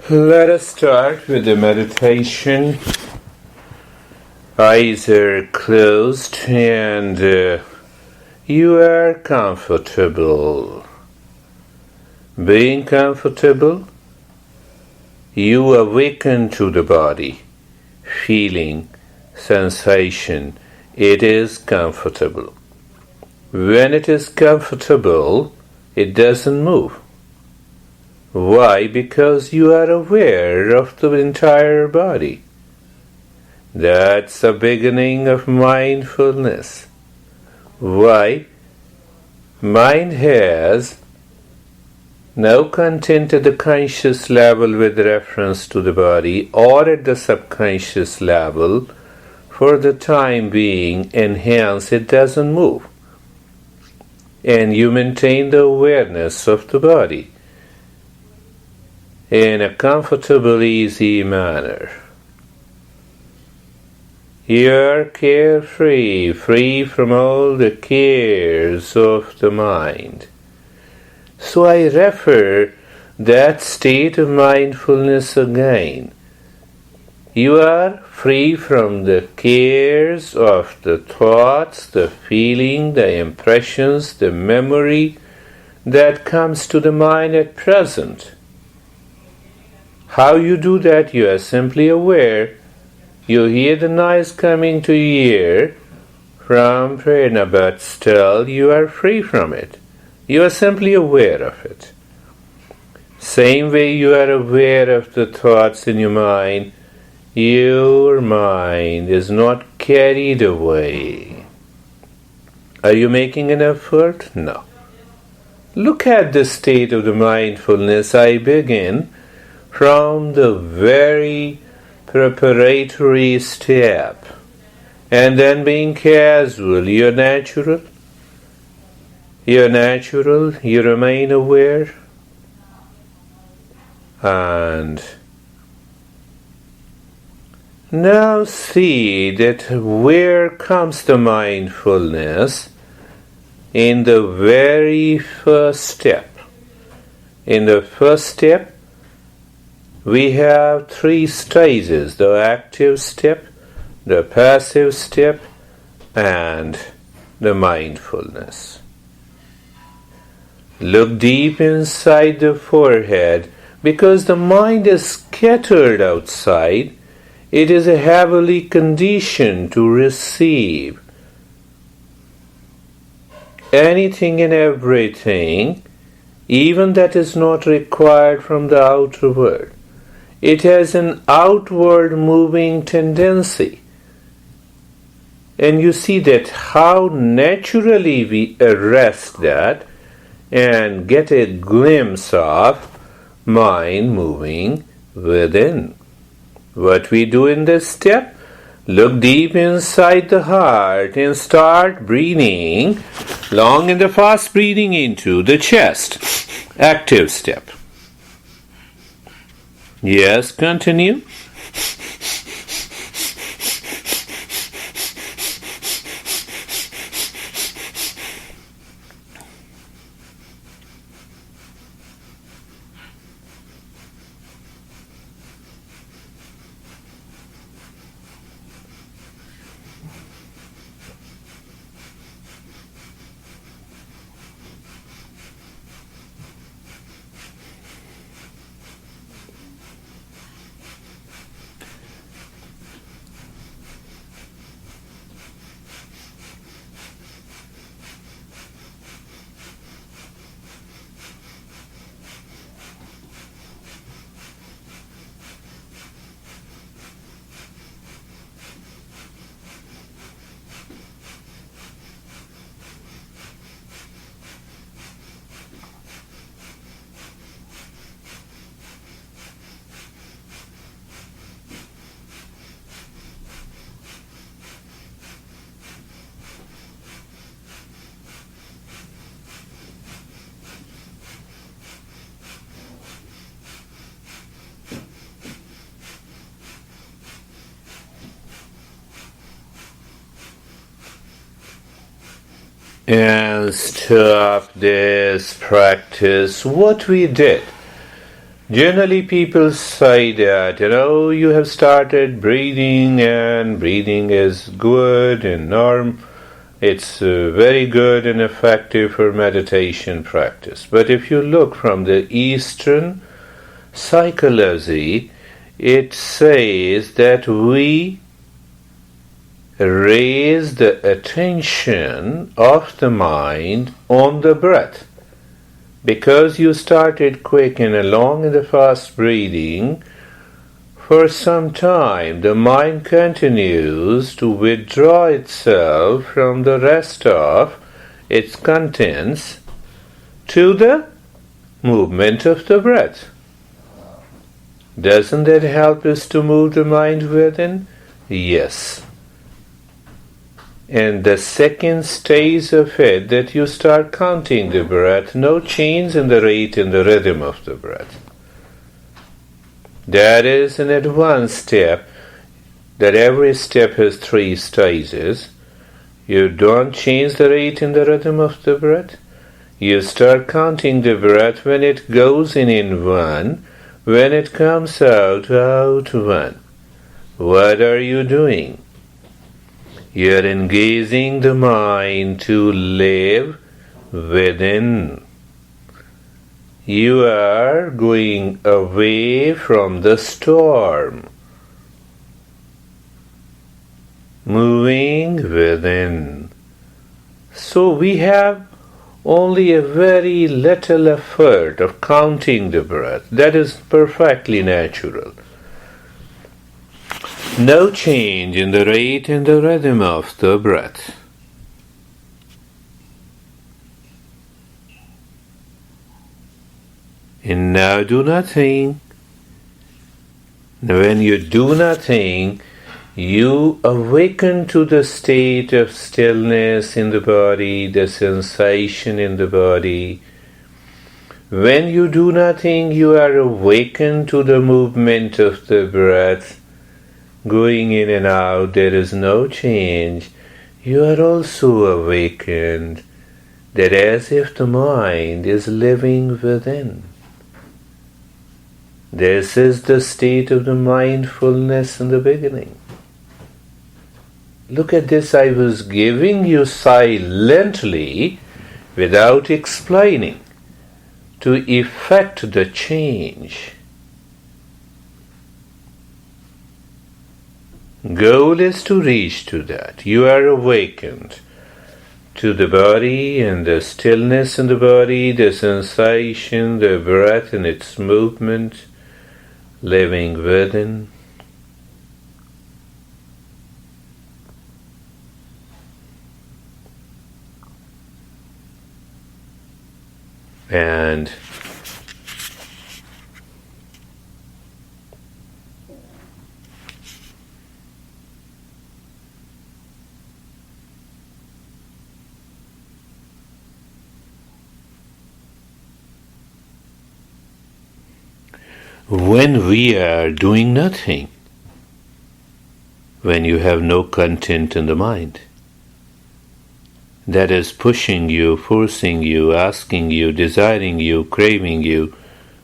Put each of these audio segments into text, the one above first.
Let us start with the meditation. Eyes are closed and you are comfortable. Being comfortable, you awaken to the body, feeling, sensation. It is comfortable. When it is comfortable, it doesn't move. Why? Because you are aware of the entire body. That's the beginning of mindfulness. Why? Mind has no content at the conscious level with reference to the body or at the subconscious level for the time being, and hence it doesn't move. And you maintain the awareness of the body in a comfortable, easy manner. You're carefree, free from all the cares of the mind. So I refer that state of mindfulness again. You are free from the cares of the thoughts, the feeling, the impressions, the memory that comes to the mind at present. How you do that? You are simply aware. You hear the noise coming to your ear from prana, but still you are free from it. You are simply aware of it. Same way you are aware of the thoughts in your mind, your mind is not carried away. Are you making an effort? No. Look at the state of the mindfulness. I begin from the very preparatory step, and then being casual. You're natural, you remain aware, and now see that where comes the mindfulness in the very first step. In the first step, we have three stages: the active step, the passive step, and the mindfulness. Look deep inside the forehead, because the mind is scattered outside. It is heavily conditioned to receive anything and everything, even that is not required from the outer world. It has an outward moving tendency. And you see that how naturally we arrest that and get a glimpse of mind moving within. What we do in this step, look deep inside the heart and start breathing long and fast breathing into the chest. Active step. Yes, continue. And stop this practice. What we did, Generally, people say that, you have started breathing and breathing is good and it's very good and effective for meditation practice. But if you look from the Eastern psychology, it says that we raise the attention of the mind on the breath. Because you started quick and long and the fast breathing, for some time the mind continues to withdraw itself from the rest of its contents to the movement of the breath. Doesn't that help us to move the mind within? Yes. And the second stage of it, that you start counting the breath, no change in the rate and the rhythm of the breath. That is an advanced step, that every step has 3 stages. You don't change the rate and the rhythm of the breath. You start counting the breath when it goes in 1, when it comes out 1. What are you doing? You are engaging the mind to live within. You are going away from the storm, moving within. So we have only a very little effort of counting the breath. That is perfectly natural. No change in the rate and the rhythm of the breath. And now do nothing. When you do nothing, you awaken to the state of stillness in the body, the sensation in the body. When you do nothing, you are awakened to the movement of the breath, going in and out. There is no change. You are also awakened, that as if the mind is living within. This is the state of the mindfulness in the beginning. Look at this, I was giving you silently, without explaining, to effect the change. Goal is to reach to that. You are awakened to the body and the stillness in the body, the sensation, the breath and its movement, living within. And when we are doing nothing, when you have no content in the mind, that is pushing you, forcing you, asking you, desiring you, craving you,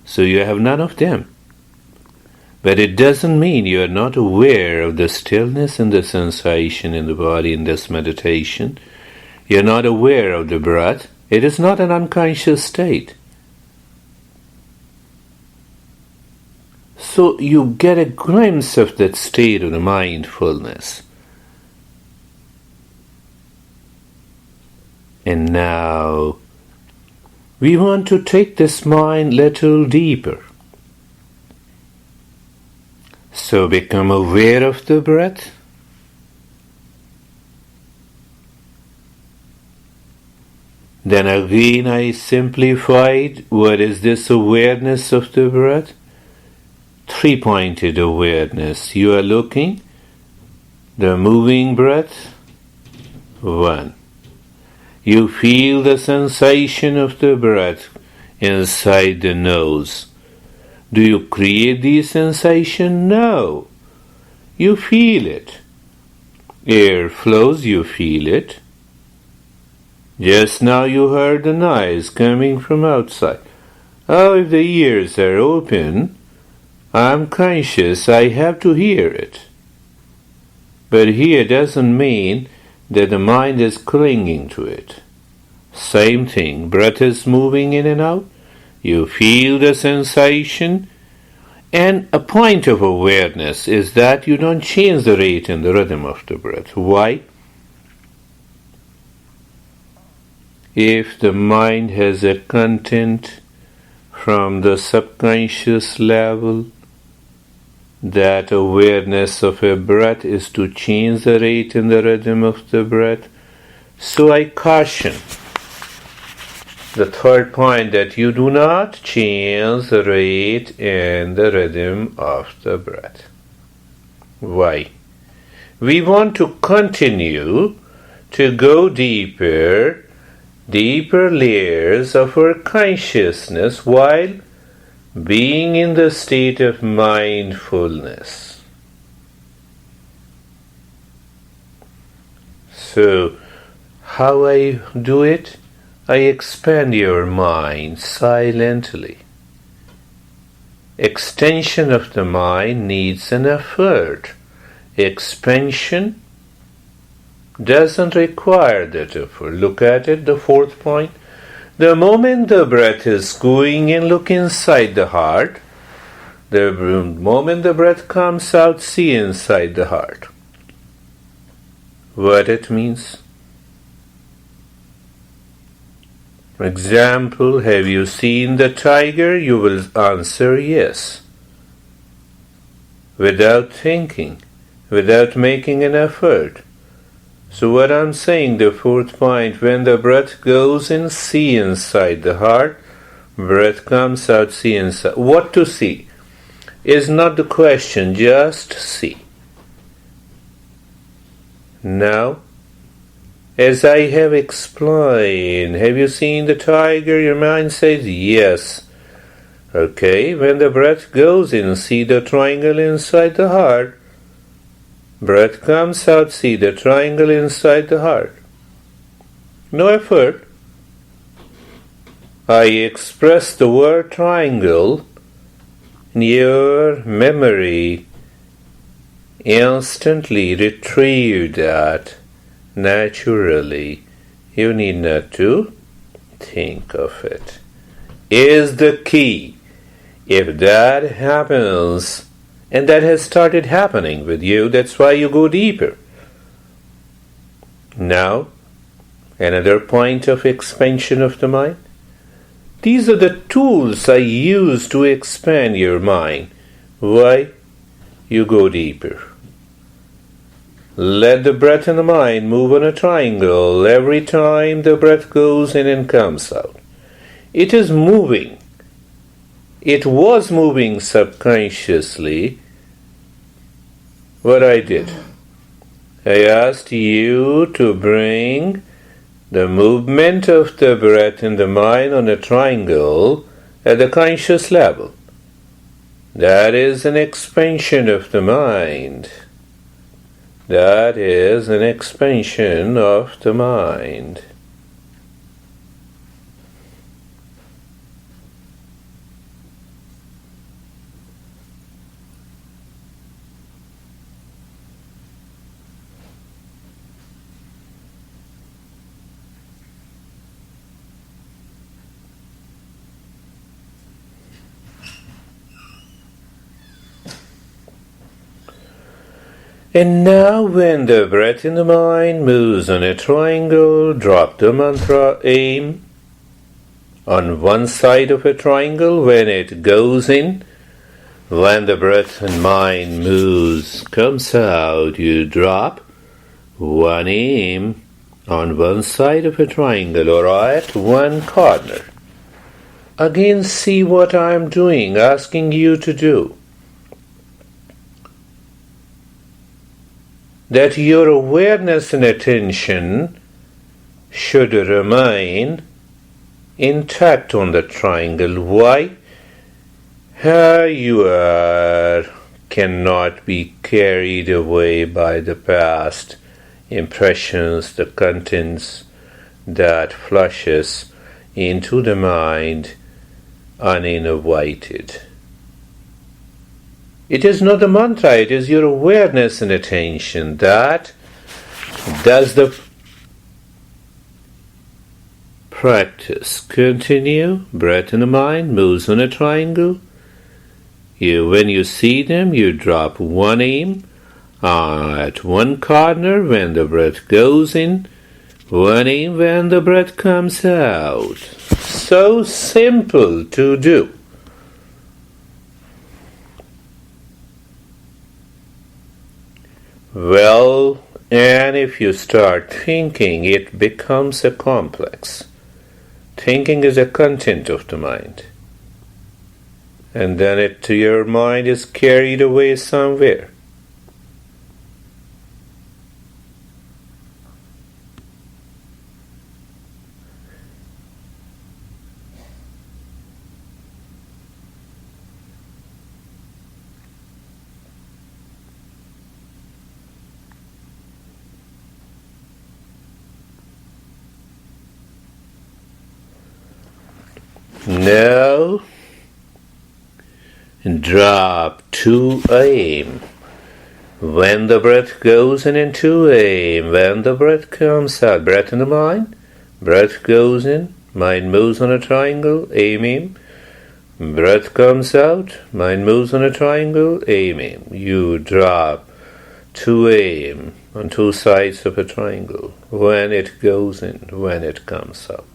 so you have none of them. But it doesn't mean you are not aware of the stillness and the sensation in the body in this meditation. You are not aware of the breath. It is not an unconscious state. So you get a glimpse of that state of the mindfulness. And now we want to take this mind a little deeper. So become aware of the breath. Then again I simplified what is this awareness of the breath? 3-pointed awareness. You are looking, the moving breath, 1. You feel the sensation of the breath inside the nose. Do you create the sensation? No. You feel it. Air flows, you feel it. Just now you heard the noise coming from outside. Oh, if the ears are open, I'm conscious I have to hear it. But hear doesn't mean that the mind is clinging to it. Same thing, breath is moving in and out. You feel the sensation. And a point of awareness is that you don't change the rate and the rhythm of the breath. Why? If the mind has a content from the subconscious level, that awareness of a breath is to change the rate and the rhythm of the breath. So I caution the third point, that you do not change the rate and the rhythm of the breath. Why? We want to continue to go deeper layers of our consciousness while being in the state of mindfulness. So, how I do it? I expand your mind silently. Extension of the mind needs an effort. Expansion doesn't require that effort. Look at it, the fourth point. The moment the breath is going in, look inside the heart. The moment the breath comes out, see inside the heart. What it means? For example, have you seen the tiger? You will answer yes. Without thinking, without making an effort. So what I'm saying, the fourth point, when the breath goes in, see inside the heart. Breath comes out, see inside. What to see is not the question, just see. Now, as I have explained, have you seen the tiger? Your mind says yes. Okay, when the breath goes in, see the triangle inside the heart. Breath comes out, see the triangle inside the heart. No effort. I express the word triangle, and your memory instantly retrieve that naturally. You need not to think of it. Is the key. If that happens, and that has started happening with you, that's why you go deeper. Now, another point of expansion of the mind. These are the tools I use to expand your mind. Why? You go deeper. Let the breath in the mind move on a triangle every time the breath goes in and comes out. It is moving. It was moving subconsciously. What I did, I asked you to bring the movement of the breath in the mind on a triangle at the conscious level. That is an expansion of the mind. That is an expansion of the mind. And now when the breath in the mind moves on a triangle, drop the mantra aim on one side of a triangle. When it goes in, when the breath and mind moves, comes out, you drop one aim on one side of a triangle or at one corner. Again, see what I am doing, asking you to do. That your awareness and attention should remain intact on the triangle. Why? Here you are, cannot be carried away by the past impressions, the contents that flushes into the mind uninvited. It is not a mantra, it is your awareness and attention that does the practice. Continue. Breath in the mind moves on a triangle. When you see them, you drop one aim at one corner when the breath goes in, one aim when the breath comes out. So simple to do. Well, and if you start thinking, it becomes a complex. Thinking is a content of the mind. And then your mind is carried away somewhere. Now, drop to aim. When the breath goes in, into aim. When the breath comes out, breath in the mind, breath goes in, mind moves on a triangle, aim. Breath comes out, mind moves on a triangle, aim. You drop to aim on two sides of a triangle. When it goes in, when it comes out.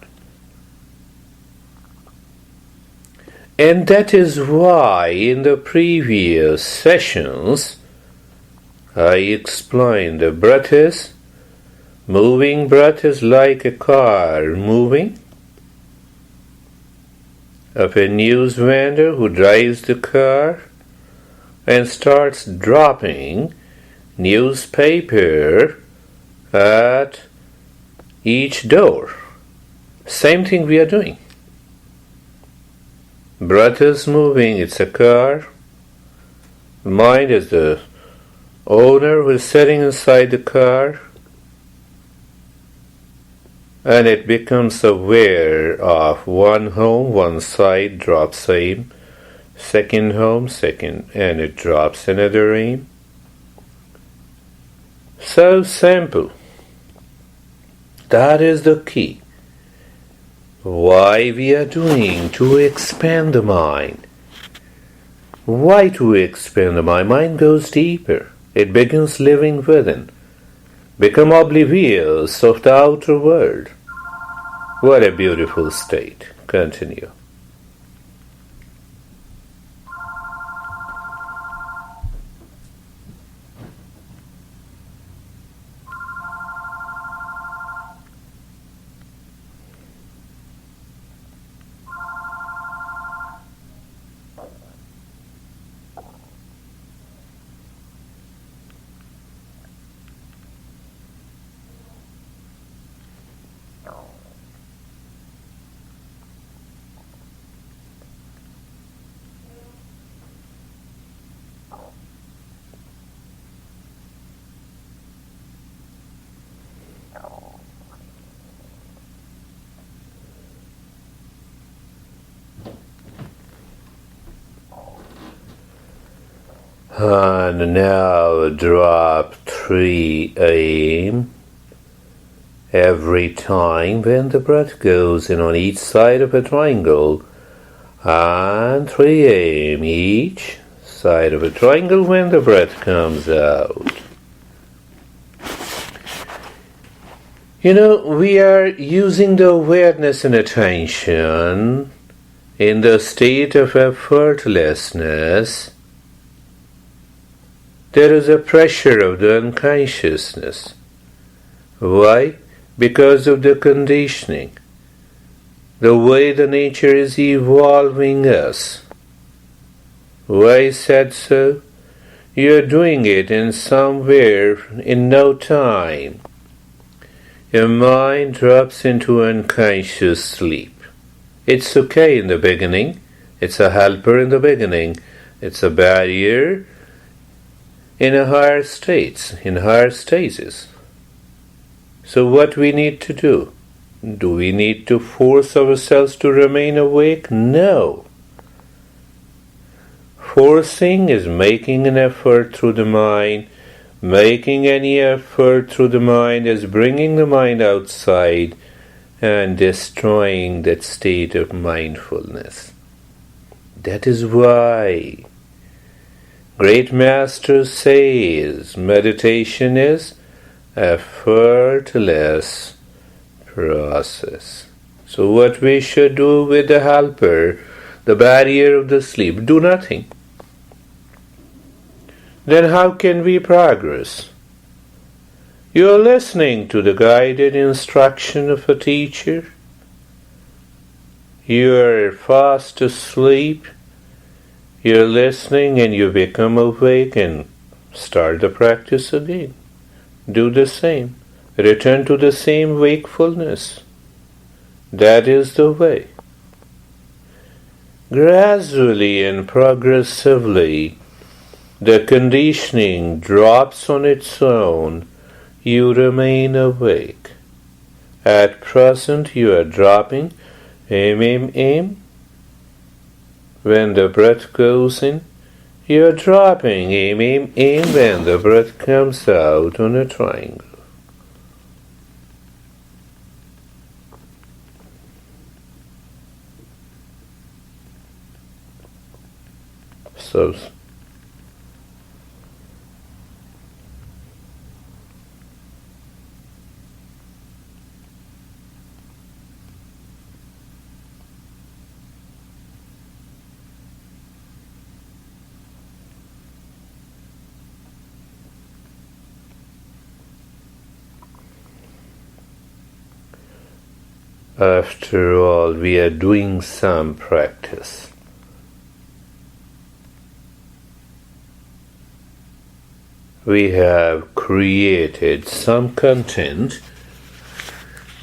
And that is why in the previous sessions I explained the breath is moving. Breath is like a car moving of a news vendor who drives the car and starts dropping newspaper at each door. Same thing we are doing. Breath is moving, it's a car. Mind is the owner who is sitting inside the car. And it becomes aware of one home, one side, drops aim. Second home, second, and it drops another aim. So simple. That is the key. Why we are doing to expand the mind. Why to expand the mind? Mind goes deeper. It begins living within. Become oblivious of the outer world. What a beautiful state. Continue. And now drop 3 aim every time when the breath goes in on each side of a triangle, and 3 aim each side of a triangle when the breath comes out. We are using the awareness and attention in the state of effortlessness. There is a pressure of the unconsciousness. Why? Because of the conditioning. The way the nature is evolving us. Why said so? You are doing it in somewhere in no time. Your mind drops into unconscious sleep. It's okay in the beginning. It's a helper in the beginning. It's a barrier in higher stages. So what we need to do? Do we need to force ourselves to remain awake? No. forcing is making an effort through the mind. Making any effort through the mind is bringing the mind outside and destroying that state of mindfulness. That is why great Master says meditation is effortless process. So what we should do with the helper, the barrier of the sleep, do nothing. Then how can we progress? You are listening to the guided instruction of a teacher. You are fast asleep. You are listening and you become awake and start the practice again. Do the same. Return to the same wakefulness. That is the way. Gradually and progressively, the conditioning drops on its own. You remain awake. At present, you are dropping aim. When the breath goes in, you are dropping aim. When the breath comes out on a triangle. So, after all, we are doing some practice. We have created some content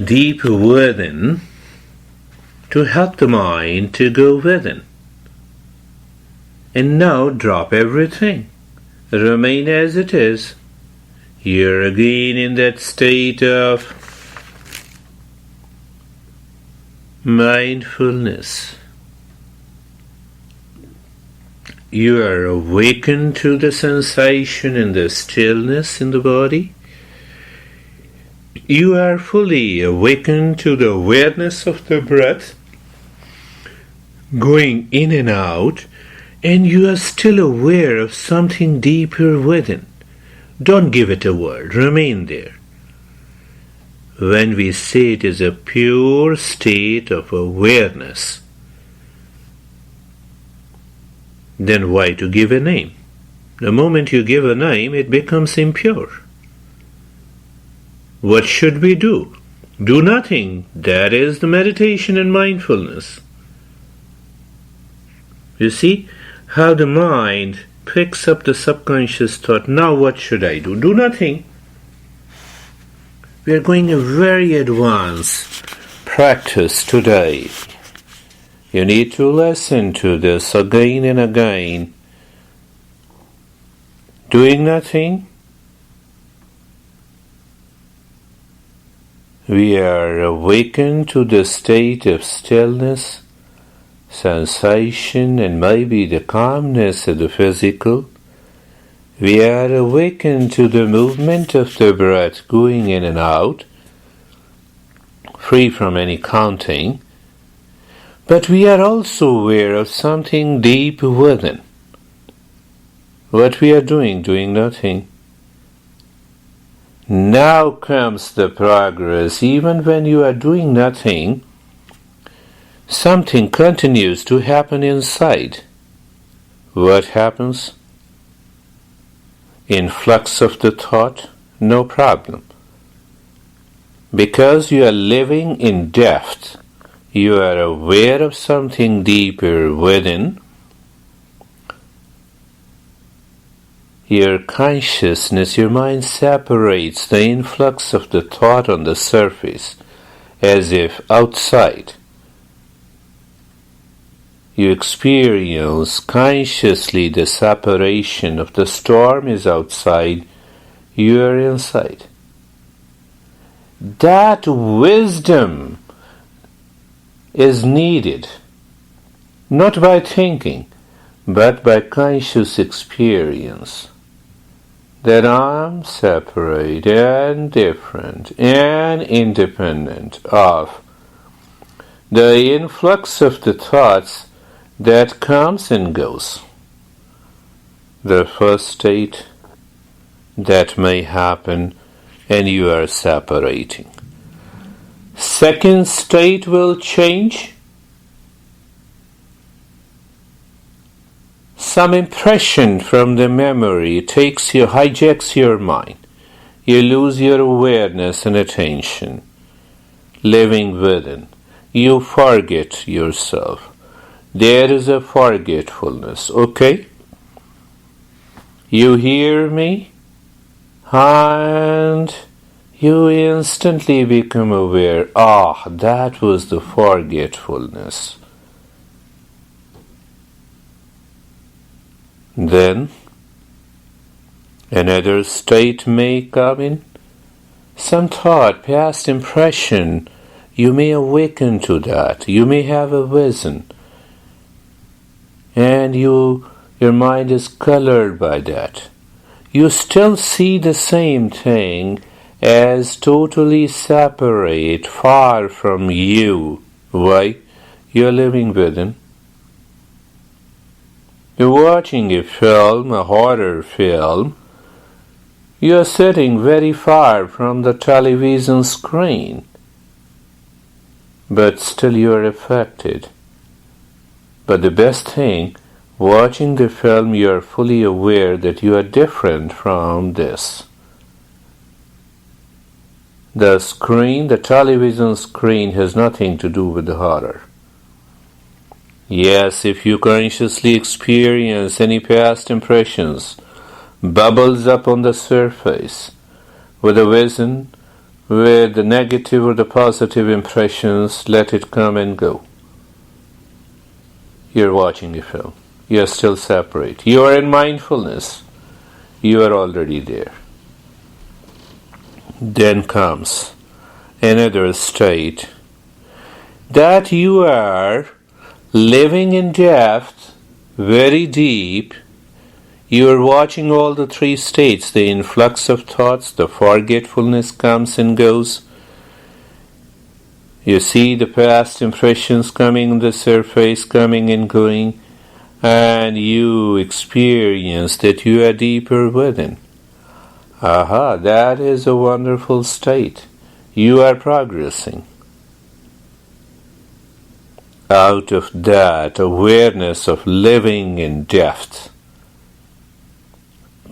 deep within to help the mind to go within. And now drop everything. Remain as it is. You're again in that state of mindfulness. You are awakened to the sensation and the stillness in the body. You are fully awakened to the awareness of the breath going in and out, and you are still aware of something deeper within. Don't give it a word. Remain there. When we say it is a pure state of awareness, then why to give a name? The moment you give a name, it becomes impure. What should we do? Do nothing. That is the meditation and mindfulness. You see how the mind picks up the subconscious thought. Now what should I do? Do nothing. We are going a very advanced practice today. You need to listen to this again and again. Doing nothing. We are awakened to the state of stillness, sensation, and maybe the calmness of the physical. We are awakened to the movement of the breath going in and out, free from any counting. But we are also aware of something deep within. What we are doing nothing. Now comes the progress. Even when you are doing nothing, something continues to happen inside. What happens? Influx of the thought? No problem. Because you are living in depth, you are aware of something deeper within. Your consciousness, your mind separates the influx of the thought on the surface as if outside. You experience consciously the separation of the storm is outside, you are inside. That wisdom is needed, not by thinking, but by conscious experience that I'm separate and different and independent of the influx of the thoughts that comes and goes. The first state that may happen and you are separating. Second state will change. Some impression from the memory hijacks your mind. You lose your awareness and attention. Living within. You forget yourself. There is a forgetfulness, okay? You hear me? And you instantly become aware, that was the forgetfulness. Then another state may come in. Some thought, past impression, you may awaken to that. You may have a vision. And your mind is colored by that. You still see the same thing as totally separate, far from you. Why? You're living within. You're watching a film, a horror film. You're sitting very far from the television screen. But still you're affected. But the best thing, watching the film, you're fully aware that you are different from this. The screen, the television screen, has nothing to do with the horror. Yes, if you consciously experience any past impressions, bubbles up on the surface, with a vision, with the negative or the positive impressions, let it come and go. You're watching a film. You're still separate. You are in mindfulness. You are already there. Then comes another state that you are living in depth, very deep. You are watching all the three states, the influx of thoughts, the forgetfulness comes and goes. You see the past impressions coming on the surface, coming and going, and you experience that you are deeper within. That is a wonderful state. You are progressing. Out of that awareness of living in depth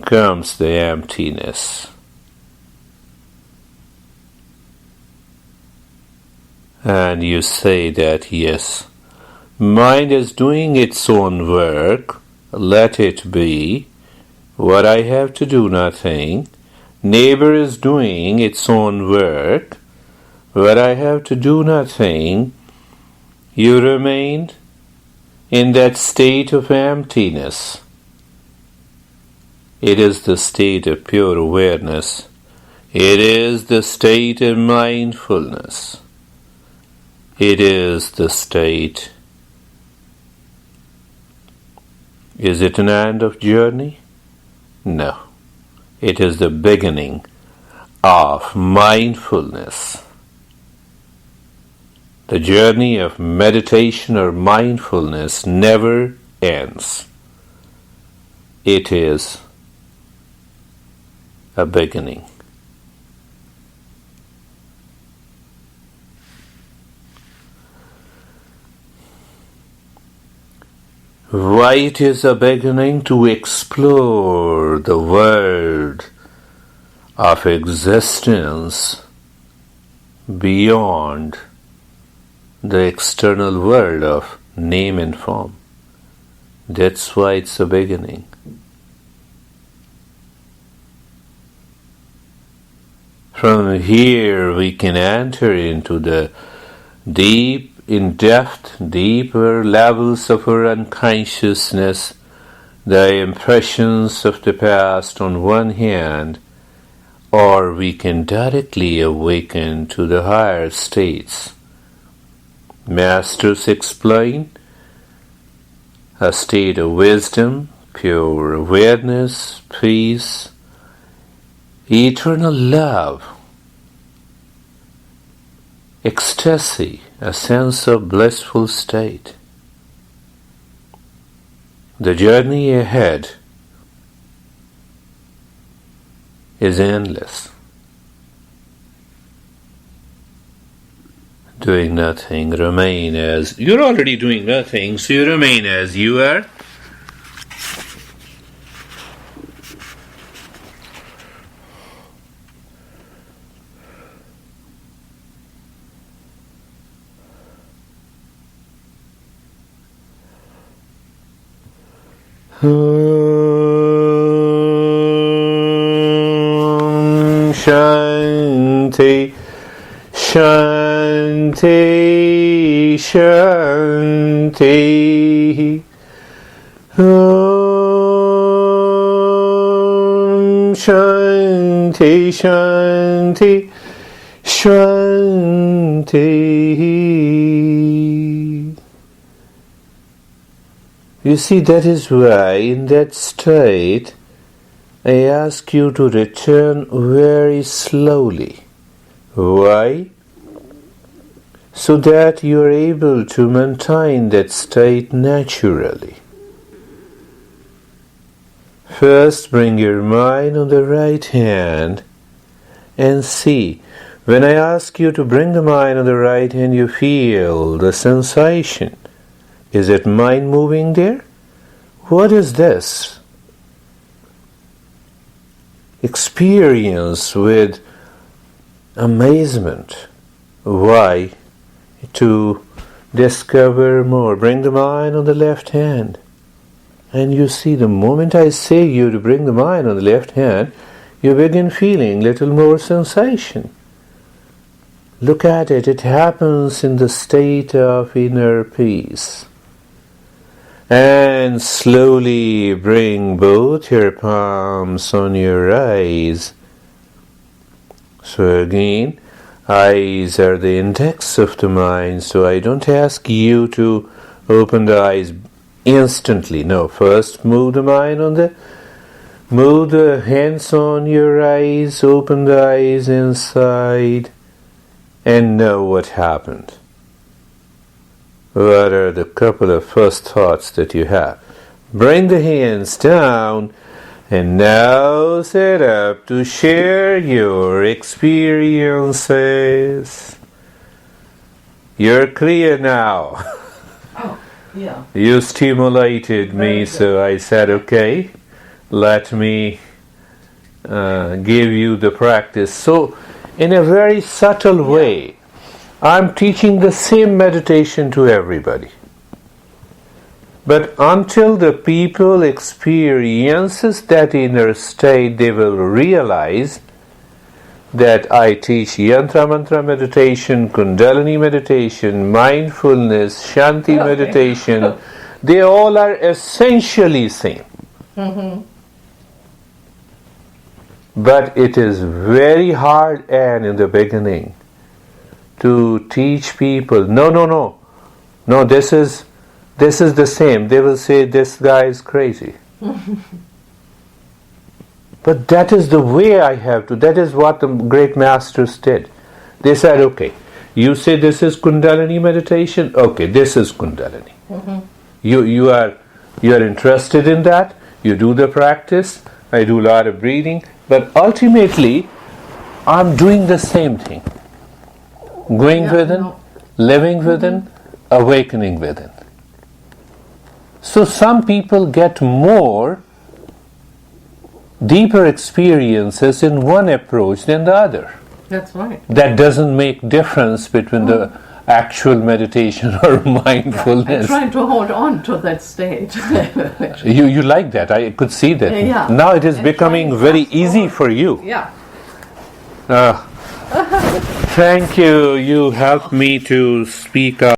comes the emptiness. And you say that, yes, mind is doing its own work, let it be. What I have to do, nothing. Neighbor is doing its own work. What I have to do, nothing. You remain in that state of emptiness. It is the state of pure awareness. It is the state of mindfulness. It is the state. Is it an end of journey? No. It is the beginning of mindfulness. The journey of meditation or mindfulness never ends. It is a beginning. Why it is a beginning? To explore the world of existence beyond the external world of name and form. That's why it's a beginning. From here we can enter into the deep, in-depth, deeper levels of our unconsciousness, the impressions of the past on one hand, or we can directly awaken to the higher states. Masters explain a state of wisdom, pure awareness, peace, eternal love, ecstasy, a sense of blissful state. The journey ahead is endless. Doing nothing, remain as you're already doing nothing, so you remain as you are. Shanti, Shanti, Shanti. Shanti, Shanti, Shanti. You see, that is why in that state I ask you to return very slowly. Why? So that you are able to maintain that state naturally. First, bring your mind on the right hand and see. When I ask you to bring the mind on the right hand, you feel the sensation. Is it mind moving there? What is this? Experience with amazement. Why? To discover more. Bring the mind on the left hand. And you see, the moment I say you to bring the mind on the left hand, you begin feeling little more sensation. Look at it. It happens in the state of inner peace. And slowly bring both your palms on your eyes. So again, eyes are the index of the mind, so I don't ask you to open the eyes instantly. No, first move the mind move the hands on your eyes, open the eyes inside, and know what happened. What are the couple of first thoughts that you have? Bring the hands down and now set up to share your experiences. You're clear now. Oh, yeah. You stimulated me, so I said, okay, let me give you the practice. So, in a very subtle way, I'm teaching the same meditation to everybody. But until the people experiences that inner state, they will realize that I teach Yantra Mantra meditation, Kundalini meditation, mindfulness, Shanti meditation. They all are essentially same. Mm-hmm. But it is very hard, and in the beginning, to teach people, no, this is the same. They will say, this guy is crazy. But that is the way I have to. That is what the great masters did. They said, okay, you say this is Kundalini meditation. Okay, this is Kundalini. Mm-hmm. You are interested in that. You do the practice. I do a lot of breathing. But ultimately, I'm doing the same thing. Going within, living within, awakening within. So some people get more deeper experiences in one approach than the other. That's right. That doesn't make difference between the actual meditation or mindfulness. I'm trying to hold on to that state. You like that. I could see that. Yeah. Now it is becoming very easy for you. Yeah. Thank you. You helped me to speak up.